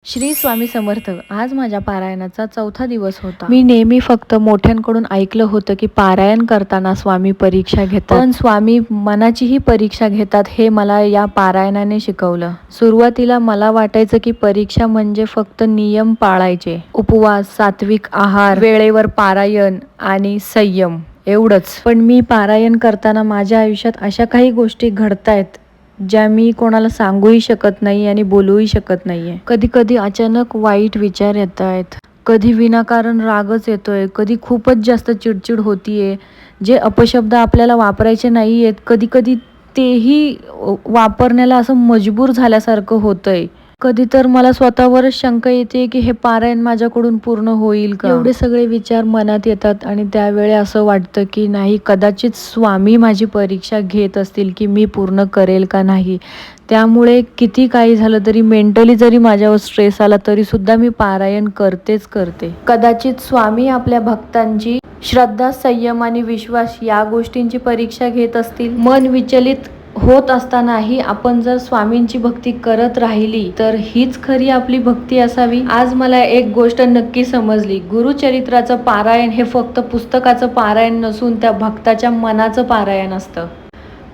श्री स्वामी समर्थ. आज माझ्या पारायणाचा चौथा दिवस होता. मी नेहमी फक्त मोठ्यांकडून ऐकलं होतं की पारायण करताना स्वामी परीक्षा घेतात, पण स्वामी मनाचीही परीक्षा घेतात हे मला या पारायणाने शिकवलं. सुरुवातीला मला वाटायचं की परीक्षा म्हणजे फक्त नियम पाळायचे, उपवास, सात्विक आहार, वेळेवर पारायण आणि संयम एवढंच. पण मी पारायण करताना माझ्या आयुष्यात अशा काही गोष्टी घडतायत ज्या मी कोणाला सांगूही शकत नाही आणि बोलूही शकत नाहीये. कधी कधी अचानक वाईट विचार येत आहेत, कधी विनाकारण रागच येतोय, कधी खूपच जास्त चिडचिड होतीये. जे अपशब्द आपल्याला वापरायचे नाहीयेत, कधी कधी तेही वापरण्याला असं मजबूर झाल्यासारखं होतंय. कधी तर मला स्वतःवरच शंका येते की हे पारायण माझ्याकडून पूर्ण होईल का. एवढे सगळे विचार मनात येतात आणि त्यावेळी असं वाटतं की नाही, कदाचित स्वामी माझी परीक्षा घेत असतील की मी पूर्ण करेल का नाही. त्यामुळे किती काही झालं तरी, मेंटली जरी माझ्यावर स्ट्रेस आला तरी सुद्धा मी पारायण करतेच करते. कदाचित स्वामी आपल्या भक्तांची श्रद्धा, संयम आणि विश्वास या गोष्टींची परीक्षा घेत असतील. मन विचलित होत असतानाही आपण जर स्वामींची भक्ती करत राहिली तर हीच खरी आपली भक्ती असावी. आज मला एक गोष्ट नक्की समजली. गुरुचरित्राचं पारायण हे फक्त पुस्तकाचं पारायण नसून त्या भक्ताच्या मनाचं पारायण असतं.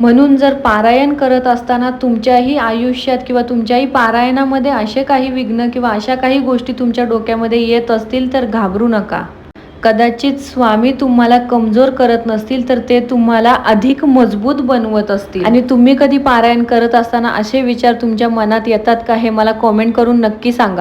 म्हणून जर पारायण करत असताना तुमच्याही आयुष्यात किंवा तुमच्याही पारायणामध्ये असे काही विघ्न किंवा अशा काही गोष्टी तुमच्या डोक्यामध्ये येत असतील तर घाबरू नका. कदाचित स्वामी तुम्हाला कमजोर करत नसतील तर ते तुम्हाला अधिक मजबूत बनवत असतील. आणि तुम्ही कधी पारायण करत असताना असे विचार तुमच्या मनात येतात का, हे मला कमेंट करून नक्की सांगा.